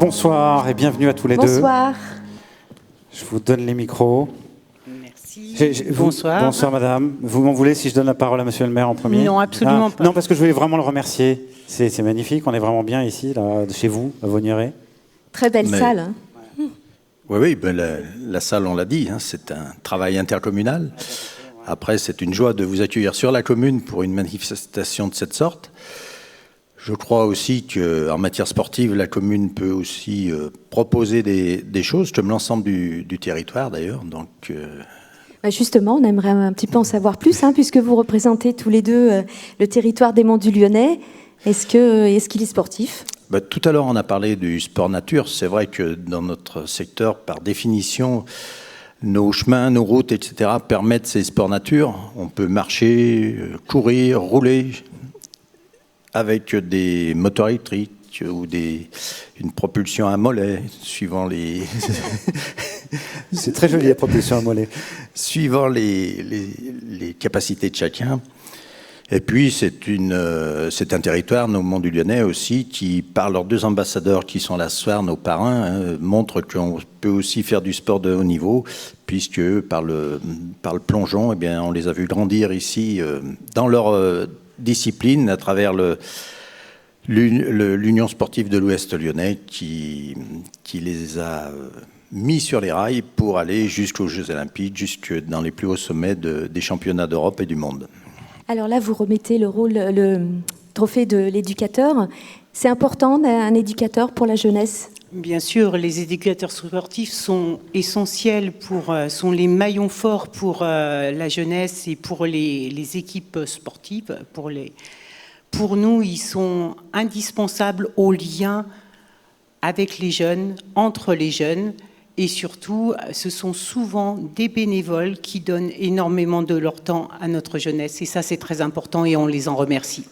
Bonsoir et bienvenue à tous les deux. Bonsoir. Je vous donne les micros. Merci. Bonsoir. Bonsoir madame. Vous m'en voulez si je donne la parole à monsieur le maire en premier? Non, absolument pas. Non, parce que je voulais vraiment le remercier. C'est magnifique, on est vraiment bien ici, là, chez vous, à Vaugneray. Très belle salle. Hein. Oui, la salle, on l'a dit, hein, c'est un travail intercommunal. Après, c'est une joie de vous accueillir sur la commune pour une manifestation de cette sorte. Je crois aussi qu'en matière sportive, la commune peut aussi proposer des choses, comme l'ensemble du territoire d'ailleurs. Donc, Justement, on aimerait un petit peu en savoir plus, hein, puisque vous représentez tous les deux le territoire des Monts du Lyonnais. Est-ce qu'il est sportif ? Tout à l'heure, on a parlé du sport nature. C'est vrai que dans notre secteur, par définition, nos chemins, nos routes, etc. permettent ces sports nature. On peut marcher, courir, rouler avec des moteurs électriques ou une propulsion à mollet, suivant les... C'est très joli la propulsion à mollet. Suivant les capacités de chacun. Et puis, c'est un territoire, nos Monts du Lyonnais aussi, qui, par leurs deux ambassadeurs qui sont là ce soir, nos parrains, hein, montrent qu'on peut aussi faire du sport de haut niveau, puisque par le plongeon, eh bien, on les a vus grandir ici dans leur discipline à travers l'Union sportive de l'Ouest lyonnais qui les a mis sur les rails pour aller jusqu'aux Jeux olympiques, jusque dans les plus hauts sommets des championnats d'Europe et du monde. Alors là, vous remettez le trophée de l'éducateur. C'est important un éducateur pour la jeunesse ? Bien sûr, les éducateurs sportifs sont essentiels, sont les maillons forts pour la jeunesse et pour les équipes sportives. Pour nous, ils sont indispensables au lien avec les jeunes, entre les jeunes. Et surtout, ce sont souvent des bénévoles qui donnent énormément de leur temps à notre jeunesse. Et ça, c'est très important et on les en remercie.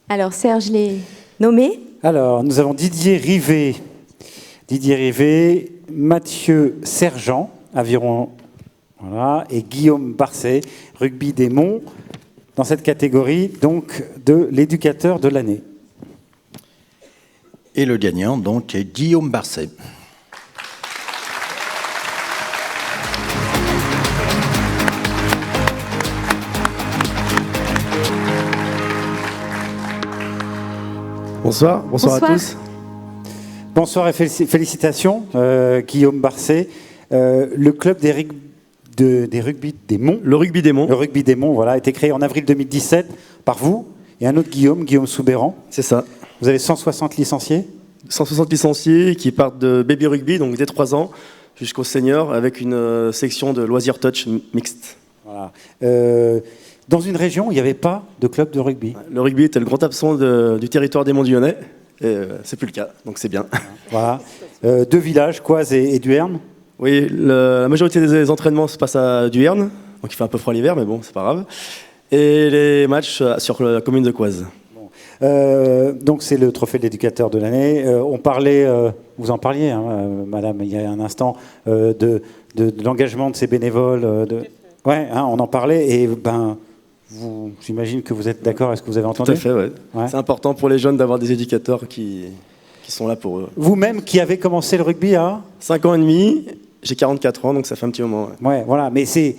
Alors, Serge, les nommés ? Alors, nous avons Didier Rivet, Mathieu Sergent, aviron, voilà, et Guillaume Barcet, rugby des Monts, dans cette catégorie donc de l'éducateur de l'année. Et le gagnant, donc, est Guillaume Barcet. Bonsoir à tous. Bonsoir et félicitations, Guillaume Barcet. Le club des rugby des Monts. Le rugby des Monts. Le rugby des Monts, voilà, a été créé en avril 2017 par vous et un autre Guillaume Soubéran. C'est ça. Vous avez 160 licenciés ? 160 licenciés qui partent de baby rugby, donc dès 3 ans, jusqu'au senior, avec une section de loisirs touch mixte. Voilà. Dans une région où il n'y avait pas de club de rugby. Le rugby était le grand absent du territoire des Monts du Lyonnais, et c'est plus le cas, donc c'est bien. Voilà. 2 villages, Coise et Duerne. Oui, la majorité des entraînements se passent à Duerne, donc il fait un peu froid l'hiver, mais bon, c'est pas grave. Et les matchs sur la commune de Coise. Bon. Donc c'est le trophée de l'éducateur de l'année. On parlait, vous en parliez, hein, madame, il y a un instant, de l'engagement de ces bénévoles. Ouais, hein, on en parlait, et j'imagine que vous êtes d'accord avec ce que vous avez entendu. Tout à fait, ouais. C'est important pour les jeunes d'avoir des éducateurs qui sont là pour eux. Vous-même qui avez commencé le rugby à 5 ans et demi, j'ai 44 ans, donc ça fait un petit moment. Ouais, voilà, mais c'est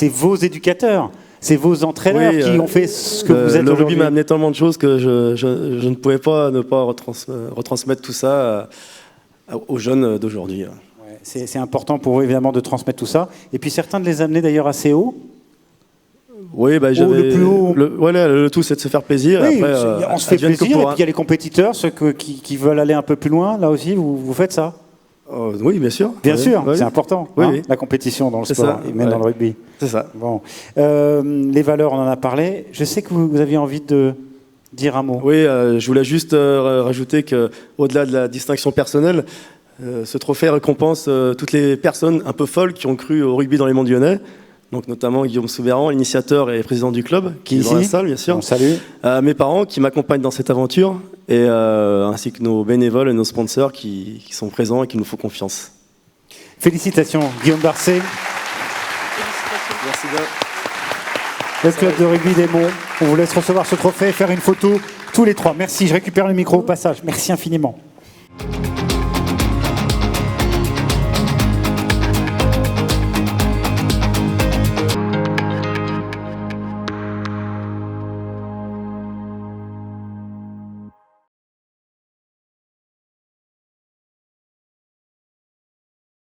vos éducateurs, c'est vos entraîneurs qui ont fait ce que vous êtes aujourd'hui. Le rugby m'a amené tellement de choses que je ne pouvais pas ne pas retransmettre tout ça aux jeunes d'aujourd'hui. Ouais, c'est important pour eux, évidemment, de transmettre tout ça. Et puis certains de les amener d'ailleurs assez haut. Oui, j'avais le plus haut. Le tout, c'est de se faire plaisir. Oui, après, on se fait plaisir. Et puis il y a les compétiteurs, ceux qui veulent aller un peu plus loin. Là aussi, vous faites ça. Oui, bien sûr. Bien sûr, c'est important. Oui. La compétition dans le sport, et même dans le rugby. C'est ça. Bon, les valeurs, on en a parlé. Je sais que vous aviez envie de dire un mot. Oui, je voulais juste rajouter qu'au-delà de la distinction personnelle, ce trophée récompense toutes les personnes un peu folles qui ont cru au rugby dans les Monts du Lyonnais. Donc notamment Guillaume Soubéran, l'initiateur et président du club, qui est dans la salle, bien sûr. Salut. Mes parents qui m'accompagnent dans cette aventure, et ainsi que nos bénévoles et nos sponsors qui sont présents et qui nous font confiance. Félicitations, Guillaume Barcet. Merci bien. Le club de rugby des Monts. On vous laisse recevoir ce trophée et faire une photo tous les trois. Merci, je récupère le micro au passage. Merci infiniment.